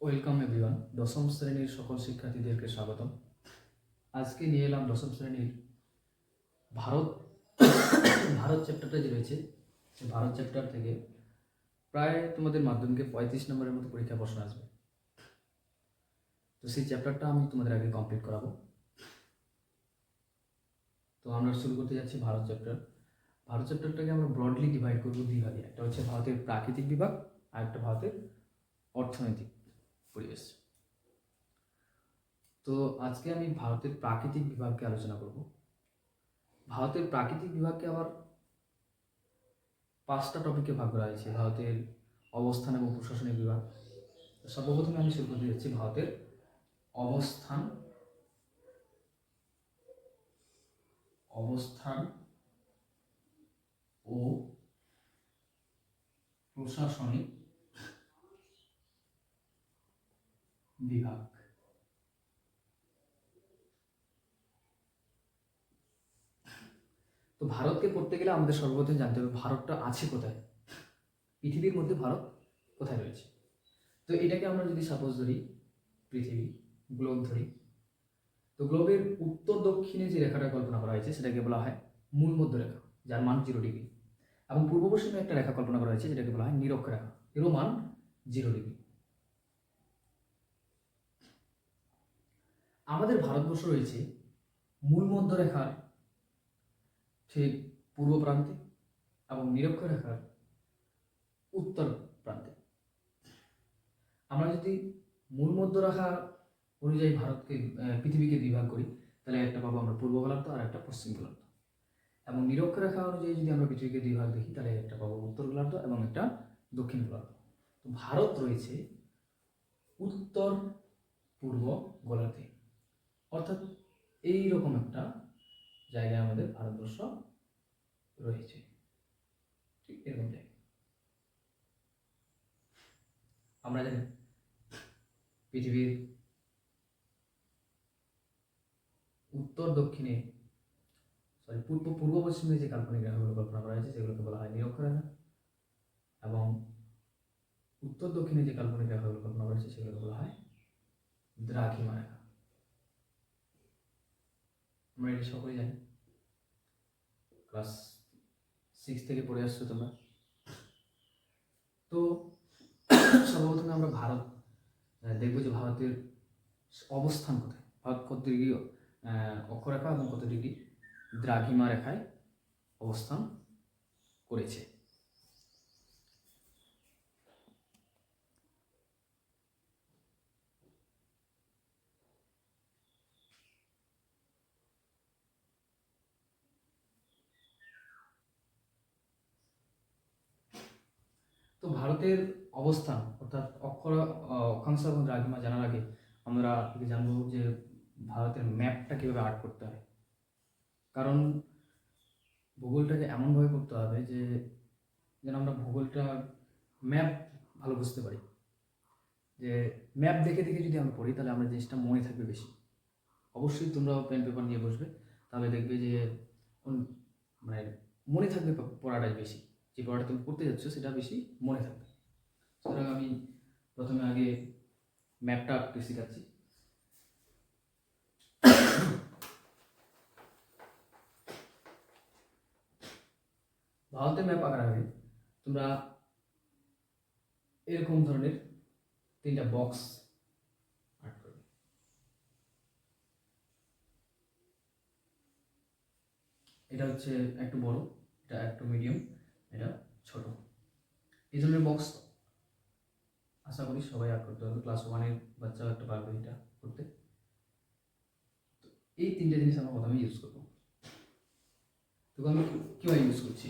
Welcome everyone. দশম শ্রেণীর সকল শিক্ষার্থীদেরকে স্বাগতম। আজকে নিয়ে এলাম দশম শ্রেণীর ভারত ভারত চ্যাপ্টারটা যে রয়েছে, সেই ভারত চ্যাপ্টার থেকে প্রায় তোমাদের মাধ্যমিকে 35 নম্বরের মতো পরীক্ষা প্রশ্ন আসবে। তো সেই চ্যাপ্টারটা আমি তোমাদের আগে কমপ্লিট করাবো। তো আমরা শুরু করতে যাচ্ছি ভারত চ্যাপ্টার। ভারত চ্যাপ্টারটাকে আমরা ব্রডলি ডিভাইড করবো দুই ভাগে। একটা হচ্ছে ভারতের প্রাকৃতিক বিভাগ আর একটা ভারতের অর্থনৈতিক পরিবেশ। তো আজকে আমি ভারতের প্রাকৃতিক বিভাগকে আলোচনা করব। ভারতের প্রাকৃতিক বিভাগকে আবার 5টা টপিকে ভাগ করা হয়েছে। ভারতের অবস্থান এবং প্রশাসনিক বিভাগ। সর্বপ্রথমে আমি শুরু করতে যাচ্ছি ভারতের অবস্থান ও প্রশাসনিক বিভাগ। তো ভারতকে পড়তে গেলে আমাদের সর্বপ্রথম জানতে হবে ভারতটা আছে কোথায়, পৃথিবীর মধ্যে ভারত কোথায় রয়েছে। তো এটাকে আমরা যদি সাপোজ ধরি পৃথিবী, গ্লোব ধরি, তো গ্লোবের উত্তর দক্ষিণে যে রেখাটা কল্পনা করা হয়েছে সেটাকে বলা হয় মূল মধ্য রেখা, যার মান 0 ডিগ্রি। এবং পূর্ব পশ্চিমে একটা রেখা কল্পনা করা হয়েছে যেটাকে বলা হয় নিরক্ষরেখা, এরও মান 0 ডিগ্রি। আমাদের ভারতবর্ষ রয়েছে মূল মধ্য রেখার ঠিক পূর্ব প্রান্তে এবং নিরক্ষরেখার উত্তর প্রান্তে। আমরা যদি মূল মধ্য রেখা অনুযায়ী ভারতকে পৃথিবীকে বিভাগ করি, তাহলে একটা পাবো আমরা পূর্ব গোলার্ধ আর একটা পশ্চিম গোলার্ধ। এবং নিরক্ষরেখা অনুযায়ী যদি আমরা পৃথিবীকে দুই ভাগ দেখি, তাহলে একটা পাবো উত্তর গোলার্ধ এবং একটা দক্ষিণ গোলার্ধ। তো ভারত রয়েছে উত্তর পূর্ব গোলার্ধে, অর্থাৎ এইরকম একটা জায়গায় আমাদের ভারতবর্ষ রয়েছে, ঠিক এরকম জায়গায়। আমরা জানি পৃথিবীর উত্তর দক্ষিণে পূর্ব পশ্চিমে যে কাল্পনিক রেখাগুলো কল্পনা করা হয়েছে সেগুলোকে বলা হয় নিরক্ষরেখা, এবং উত্তর দক্ষিণে যে কাল্পনিক রেখাগুলো কল্পনা করা হয়েছে সেগুলোকে বলা হয় দ্রাঘিমা রেখা। আমরা এটি সকলেই জানি, ক্লাস 6 থেকে পড়ে আসছো তোমরা। তো সর্বপ্রথমে আমরা ভারত দেখবো যে ভারতের অবস্থান কোথায়, ভারত কত ডিগ্রি অক্ষরেখা এবং কত ডিগ্রি দ্রাঘিমা রেখায় অবস্থান করেছে। তো ভারতের অবস্থান অর্থাৎ অক্ষাংশ এবং দ্রাঘিমা জানার আগে আমরা জানবো যে ভারতের ম্যাপটা কীভাবে আর্ট করতে হয়। কারণ ভূগোলটাকে এমনভাবে করতে হবে যে যেন আমরা ভূগোলটা ম্যাপ ভালো বুঝতে পারি। যে ম্যাপ দেখে দেখে যদি আমরা পড়ি তাহলে আমরা জিনিসটা মনে থাকবে বেশি। অবশ্যই তোমরা পেন পেপার নিয়ে বসবে, তাহলে দেখবে যে মানে মনে থাকবে পড়াটাই বেশি। যে পড়াটা তুমি পড়তে যাচ্ছ সেটা বেশি মনে থাকবে। সুতরাং আমি প্রথমে আগে ম্যাপটা একটু শেখাচ্ছি। ভারতের ম্যাপ আঁকার আগে তোমরা এরকম ধরনের 3টা বক্স আর্ট করবে। এটা হচ্ছে একটু বড়, এটা একটু মিডিয়াম, এটা ছোট। এই ধরনের বক্স আশা করি সবাই আর্ট করতে পারবে, ক্লাস 1-এর বাচ্চাও একটা পারবে এটা করতে। তো এই 3টে জিনিস আমরা প্রথমে ইউজ করবো। তো আমি কীভাবে ইউজ করছি,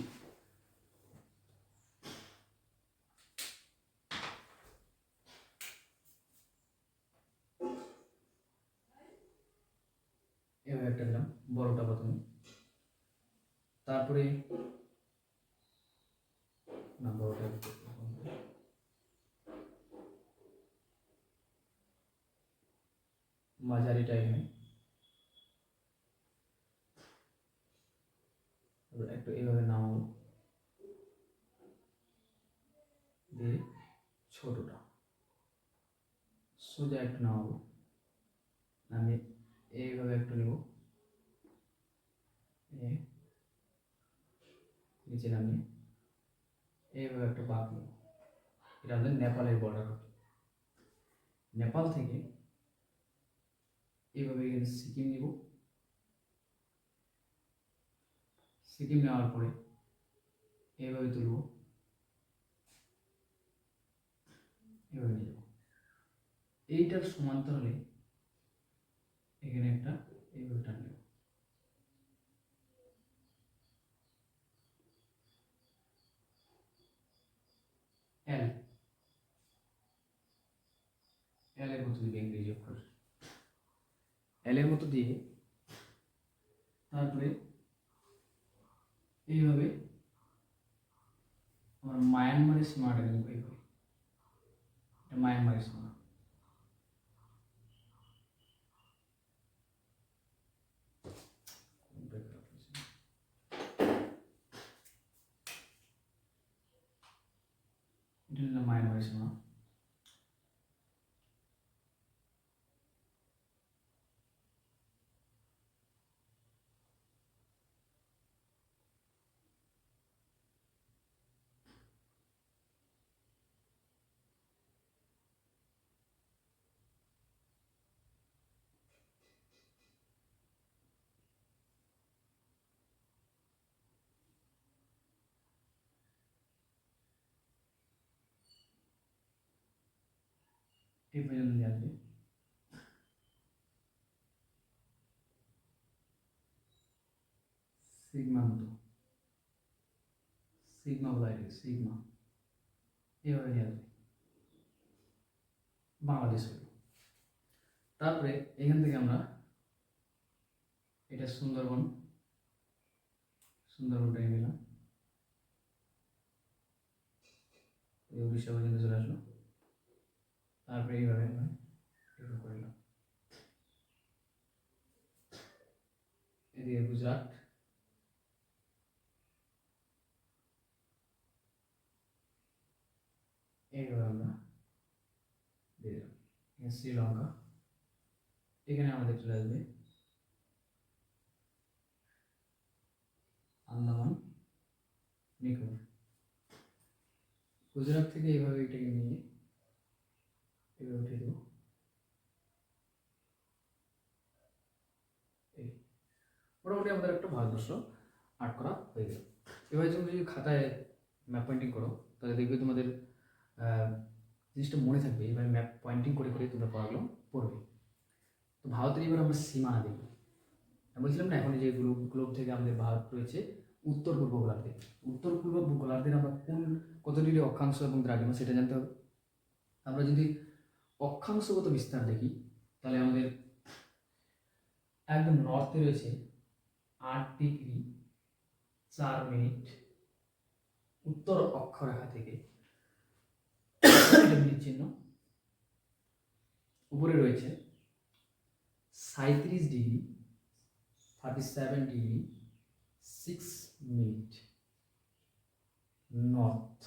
এভাবে একটা দিলাম বড়টা প্রথমে, তারপরে না বড়টা মাঝারিটা এখানে, একটু এইভাবে নামাবো, দিয়ে ছোটটা সোজা একটু নামাবো, আমি এইভাবে একটু নেব, নিচে নামিয়ে এইভাবে একটা বাঁক নেব। এটা আমাদের নেপালের বর্ডার হবে। নেপাল থেকে এইভাবে এখানে সিকিম নিব, সিকিম নেওয়ার পরে এইভাবে তুলব, এভাবে নিয়ে যাব। এইটার সমান্তরালে এখানে একটা এইভাবে টান নেব, এল এল এর মতো দিবে ইংরেজি অক্ষর, এল এর মতো দিয়ে তারপরে এইভাবে আমার মায়ানমারের সীমাটা নিব, এইভাবে এটা মায়ানমারের সীমা। এটা নিলাম মায়ানমারের সীমা। এই পর্যন্ত নিয়ে আসবে, সিগমা মতো, সিগমা বলা হয়, সিগমা এইভাবে নিয়ে আসবে, বাংলাদেশ হলো। তারপরে এখান থেকে আমরা এটা সুন্দরবনটা নিলাম, এই উড়িষ্যা পর্যন্ত চলে আসলো। তারপরে এইভাবে আমরা এভাবে করলাম, এদিকে গুজরাট, এইভাবে আমরা দিয়ে দিলাম। শ্রীলঙ্কা, এখানে আমাদের চলে আসবে আন্দামান নিকোবর। গুজরাট থেকে এইভাবে এটাকে নিয়ে এভাবে উঠে দেবো, এই মোটামুটি আমাদের একটা ভারতবর্ষ আর্ট করা হয়ে গেল। এবার তুমি যদি খাতায় ম্যাপ পয়েন্টিং করো তাহলে দেখবে তোমাদের জিনিসটা মনে থাকবে, এইভাবে ম্যাপ পয়েন্টিং করে করে তোমরা পড়াগুলো পড়বে। তো ভারতের এবার আমরা সীমানা দেখব। আমি বলছিলাম না এখন যে গ্লোব থেকে আমাদের ভারত রয়েছে উত্তর পূর্ব গোলার্ধে। উত্তর পূর্ব গোলার্ধের আমরা কত ডিগ্রি অক্ষাংশ এবং দ্রাঘিমা সেটা জানতে হবে। আমরা যদি অক্ষাংশগত বিস্তার দেখি তাহলে আমাদের একদম নর্থে রয়েছে 8°4' উত্তর অক্ষরেখা থেকে চিহ্ন, উপরে রয়েছে 37°37'6' নর্থ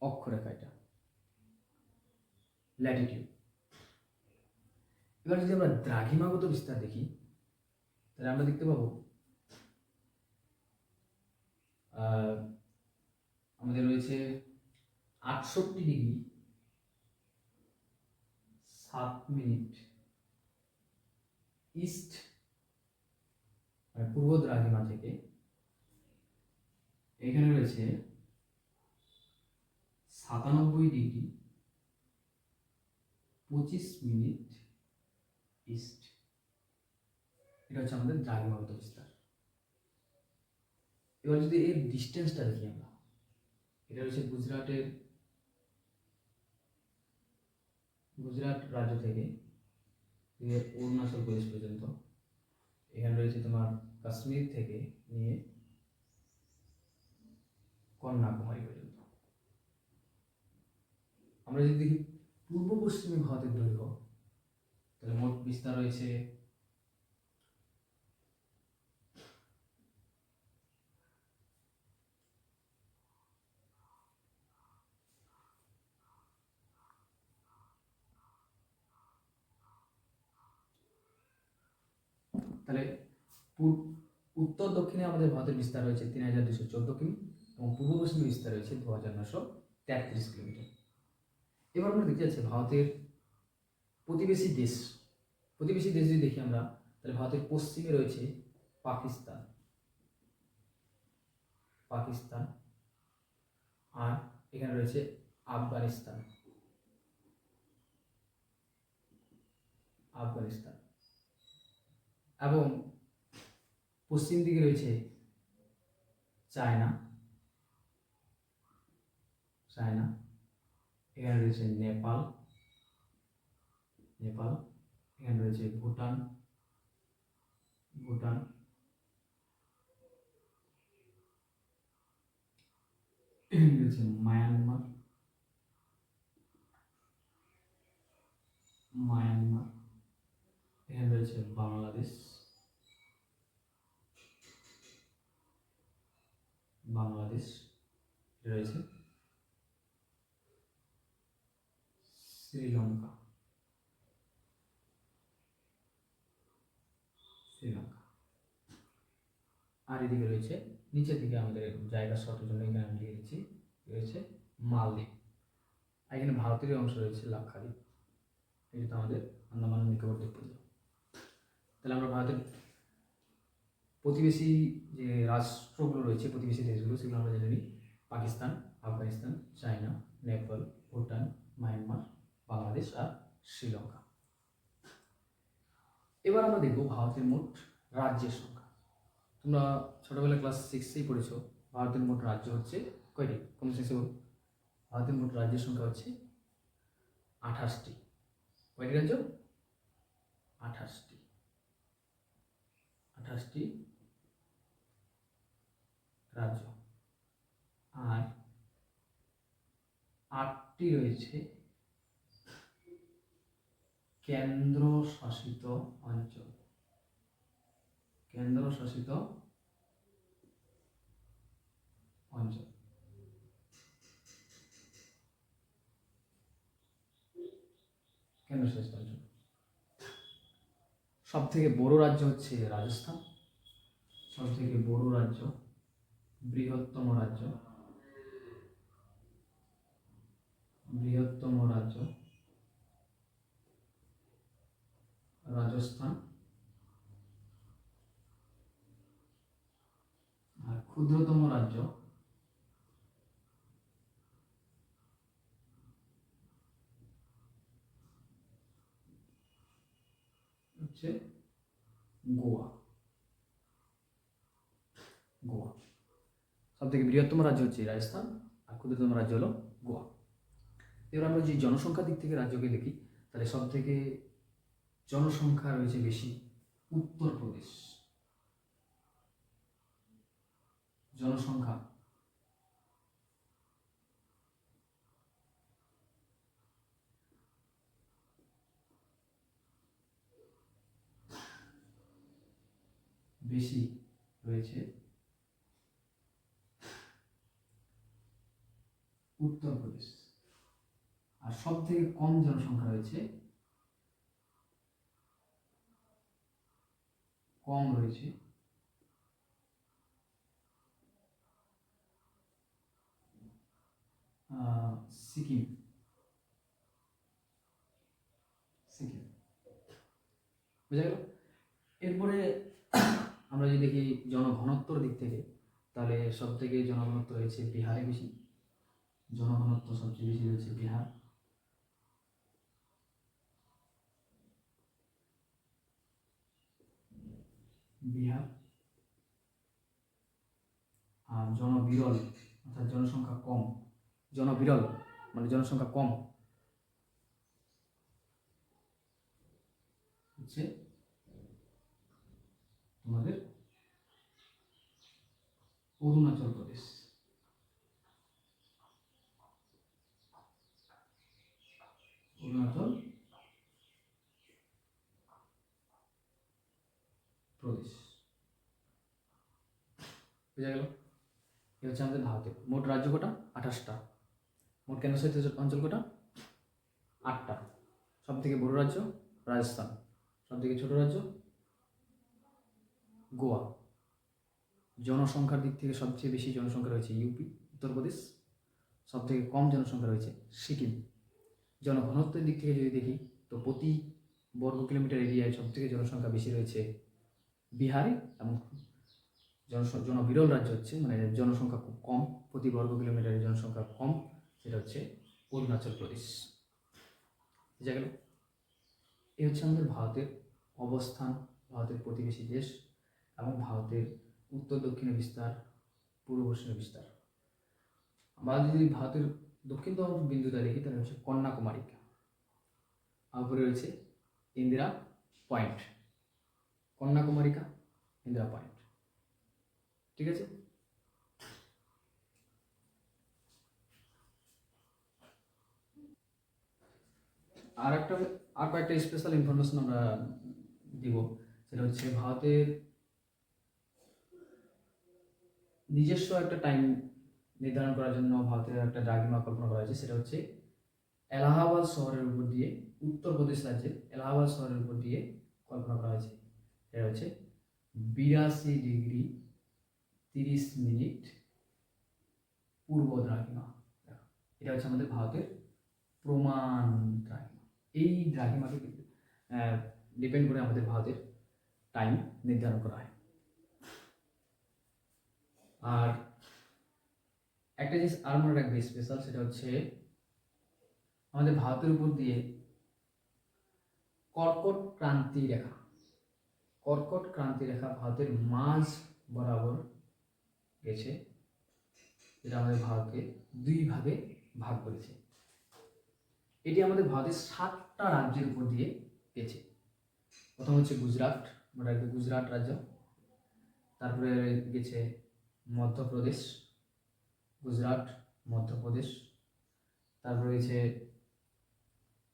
অক্ষরেখা, এটা ল্যাটিটিউড। এবার যদি আমরা দ্রাঘিমাগত বিস্তার দেখি তাহলে আমরা দেখতে পাবো আমাদের রয়েছে 68°7' ইস্ট, মানে পূর্ব দ্রাঘিমা থেকে এখানে রয়েছে 97°25' ইস্ট। এটা হচ্ছে আমাদের দ্রাঘিমাগত বিস্তার। এবার যদি এর ডিস্টেন্সটা দেখি আমরা, এটা হচ্ছে গুজরাট রাজ্য থেকে অরুণাচল প্রদেশ পর্যন্ত, এখানে রয়েছে তোমার কাশ্মীর থেকে নিয়ে কন্যাকুমারী পর্যন্ত। আমরা যদি দেখি পূর্ব পশ্চিমে ভারতের দৈর্ঘ্য তাহলে মোট বিস্তার রয়েছে তাহলে উত্তর দক্ষিণে আমাদের ভারতের বিস্তার রয়েছে 3214 কিমি এবং পূর্ব পশ্চিমে বিস্তার রয়েছে 2933 কিলোমিটার। এবার আমরা দেখতে যাচ্ছি ভারতের প্রতিবেশী দেশ যদি দেখি আমরা, তাহলে ভারতের পশ্চিমে রয়েছে পাকিস্তান আর এখানে রয়েছে আফগানিস্তান এবং পশ্চিম দিকে রয়েছে চায়না, এখানে রয়েছে নেপাল, এখানে রয়েছে ভুটান, এখানে রয়েছে মায়ানমার, এখানে রয়েছে বাংলাদেশ, রয়েছে শ্রীলঙ্কা, আর এদিকে রয়েছে নিচের দিকে আমাদের জায়গা শর্টের জন্য এখানে আমি লিখে দিচ্ছি, রয়েছে মালদ্বীপ। আর এখানে ভারতেরই অংশ রয়েছে লাক্ষাদ্বীপ, এটা আমাদের আন্দামান নিকোবর দ্বীপপুঞ্জ। তাহলে আমরা ভারতের প্রতিবেশী যে রাষ্ট্রগুলো রয়েছে, প্রতিবেশী দেশগুলো, সেগুলো আমরা জেনে নিই। পাকিস্তান, আফগানিস্তান, চায়না, নেপাল, ভুটান, মায়ানমার, বাংলাদেশ আর শ্রীলঙ্কা। এবার আমরা দেখব ভারতের মোট রাজ্যের সংখ্যা। তোমরা ছোটবেলায় ক্লাস 6-এই পড়েছো ভারতের মোট রাজ্য হচ্ছে কয়টি? কোন শেষে ভারতের মোট রাজ্যের সংখ্যা হচ্ছে 28টি। কয়টি রাজ্য? 28টি রাজ্য, আর 8টি রয়েছে কেন্দ্রশাসিত অঞ্চল। কেন্দ্রশাসিত অঞ্চল সব থেকে বড় রাজ্য হচ্ছে রাজস্থান, সব থেকে বড় রাজ্য, বৃহত্তম রাজ্য রাজস্থান, আর ক্ষুদ্রতম রাজ্য হচ্ছে গোয়া। সব থেকে বৃহত্তম রাজ্য হচ্ছে রাজস্থান আর ক্ষুদ্রতম রাজ্য হলো গোয়া। এবার আমরা যদি জনসংখ্যার দিক থেকে রাজ্যকে দেখি, তাহলে সব থেকে জনসংখ্যা রয়েছে বেশি উত্তরপ্রদেশ। জনসংখ্যা বেশি রয়েছে উত্তরপ্রদেশ, আর সব থেকে কম জনসংখ্যা রয়েছে সিকিম। বুঝা গেল? এরপরে আমরা যদি দেখি জনঘনত্বর দিক থেকে, তাহলে সব থেকে জনঘনত্ব রয়েছে বিহারে বেশি। জনঘনত্ব সবচেয়ে বেশি রয়েছে বিহার। আর জনবিরল অর্থাৎ জনসংখ্যা কম, জনবিরল মানে জনসংখ্যা কম হচ্ছে তোমাদের অরুণাচল প্রদেশ। বুঝা গেল? এ হচ্ছে আমাদের ভারতের মোট রাজ্য কটা? 28টা। মোট কেন্দ্রশাসিত অঞ্চল কটা? 8টা। সব থেকে বড় রাজ্য রাজস্থান, সব থেকে ছোট রাজ্য গোয়া। জনসংখ্যার দিক থেকে সবচেয়ে বেশি জনসংখ্যা রয়েছে ইউপি উত্তরপ্রদেশ। সবথেকে কম জনসংখ্যা রয়েছে সিকিম। জনঘনত্বের দিক থেকে যদি দেখি তো প্রতি বর্গ কিলোমিটার এরিয়ায় সবথেকে জনসংখ্যা বেশি রয়েছে বিহারে, এবং জনবিরল রাজ্য হচ্ছে মানে জনসংখ্যা খুব কম, প্রতি বর্গ কিলোমিটারের জনসংখ্যা কম, সেটা হচ্ছে অরুণাচল প্রদেশ। বুঝা গেল? এই হচ্ছে আমাদের ভারতের অবস্থান, ভারতের প্রতিবেশী দেশ এবং ভারতের উত্তর দক্ষিণে বিস্তার, পূর্ব পশ্চিমে বিস্তার। আমরা যদি ভারতের দক্ষিণতম বিন্দুটা দেখি তাহলে হচ্ছে কন্যাকুমারী, আর উপরে রয়েছে ইন্দিরা পয়েন্ট। কন্যাকুমারিকা, ইন্দিরা পয়েন্ট। ঠিক আছে? আর কয়েকটা স্পেশাল ইনফরমেশন আমরা দিব, সেটা হচ্ছে ভারতের নিজস্ব একটা টাইম নির্ধারণ করার জন্য ভারতের একটা দ্রাঘিমা কল্পনা করা হয়েছে, সেটা হচ্ছে এলাহাবাদ শহরের উপর দিয়ে, উত্তরপ্রদেশ রাজ্যের এলাহাবাদ শহরের উপর দিয়ে কল্পনা করা হয়েছে। এটা হচ্ছে 82°30' পূর্ব দ্রাঘিমা। এটা হচ্ছে আমাদের ভারতের প্রমাণ দ্রাঘিমা। এই দ্রাঘিমাকে ডিপেন্ড করে আমাদের ভারতের টাইম নির্ধারণ করা হয়। আর একটা জিনিস আর মনে রাখবে স্পেশাল, সেটা হচ্ছে আমাদের ভারতের উপর দিয়ে কর্কট ক্রান্তি রেখা, কর্কট ক্রান্তি রেখা ভারতের মাঝ বরাবর গেছে, যেটা আমাদের ভারতকে দুই ভাগে ভাগ করেছে। এটি আমাদের ভারতের 7টা রাজ্যের উপর দিয়ে গেছে। প্রথম হচ্ছে গুজরাট, মানে গুজরাট রাজ্য, তারপরে গেছে মধ্যপ্রদেশ, গুজরাট, মধ্যপ্রদেশ, তারপরে গেছে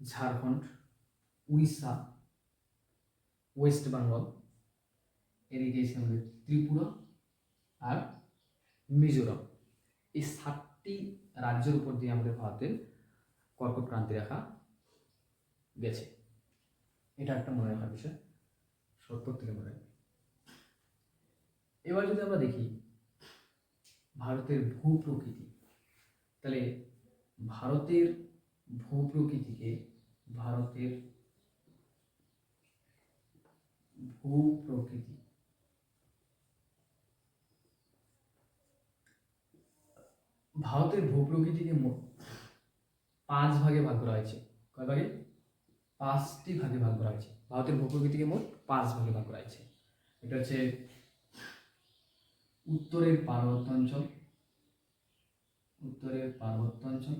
ঝাড়খণ্ড, উড়িষ্যা, ওয়েস্ট বেঙ্গল, এদিকে গেছে আমাদের ত্রিপুরা আর মিজোরাম। এই 7টি রাজ্যের উপর দিয়ে আমাদের ভারতের কর্কট ক্রান্তি রেখা গেছে। এটা একটা মনে রাখার বিষয়, প্রত্যেকে মনে রাখবে। এবার যদি আমরা দেখি ভারতের ভূপ্রকৃতি, তাহলে ভারতের ভূপ্রকৃতিকে ভারতের ভূপ্রকৃতি ভারতের ভূপ্রকৃতিকে মোট 5 ভাগে ভাগ করা হয়েছে। কয় ভাগে? 5টি ভাগে ভাগ করা হয়েছে। ভারতের ভূপ্রকৃতিকে মোট 5 ভাগে ভাগ করা হয়েছে। এটা হচ্ছে উত্তরের পার্বত্য অঞ্চল, উত্তরের পার্বত্য অঞ্চল,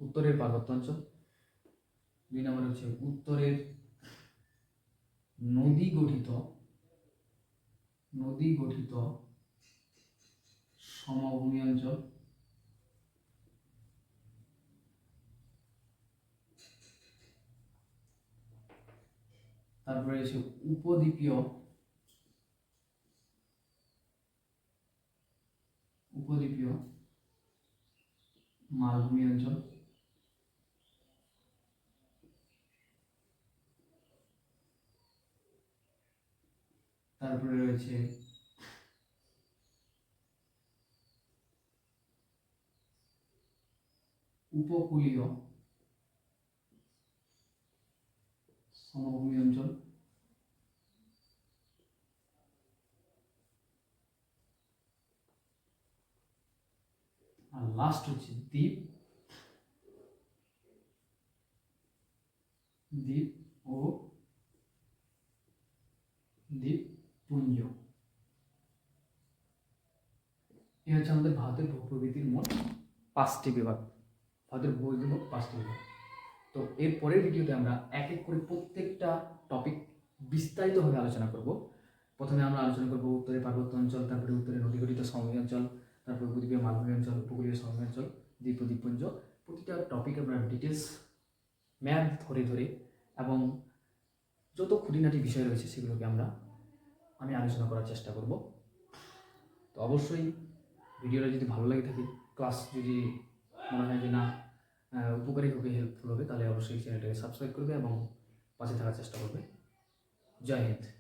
উত্তরের পার্বত্য অঞ্চল। 2 নম্বর হচ্ছে উত্তরের নদী গঠিত সমভূমি অঞ্চল, তারপরে হচ্ছে উপদ্বীপীয় মালভূমি অঞ্চল, তারপরে রয়েছে উপকূলীয় সমভূমি অঞ্চল, আর লাস্ট হচ্ছে দ্বীপ ও দ্বীপপুঞ্জ। এই হচ্ছে আমাদের ভারতের ভূপ্রকৃতির মোট 5টি বিভাগ। ভারতের ভূপ্রকৃতির মোট 5টি বিভাগ। তো এর পরের ভিডিওতে আমরা এক এক করে প্রত্যেকটা টপিক বিস্তারিতভাবে আলোচনা করব। প্রথমে আমরা আলোচনা করব উত্তরের পার্বত্য অঞ্চল, তারপরে উত্তরের নদী গঠিত সমভূমি অঞ্চল, তারপরে উপদ্বীপীয় মালভূমি অঞ্চল, উপকূলীয় সমভূমি অঞ্চল, দ্বীপ ও দ্বীপপুঞ্জ। প্রতিটা টপিক আমরা ডিটেলস ম্যাপ ধরে ধরে এবং যত খুঁটিনাটি বিষয় রয়েছে সেগুলোকে আমি আলোচনা করার চেষ্টা করব। তো অবশ্যই ভিডিওটা যদি ভালো লাগে থাকে, ক্লাস যদি মনে হয় যে না উপকারী হবে, হেল্পফুল হবে, তাহলে অবশ্যই চ্যানেলটাকে সাবস্ক্রাইব করবে এবং পাশে থাকার চেষ্টা করবে। জয় হিন্দ।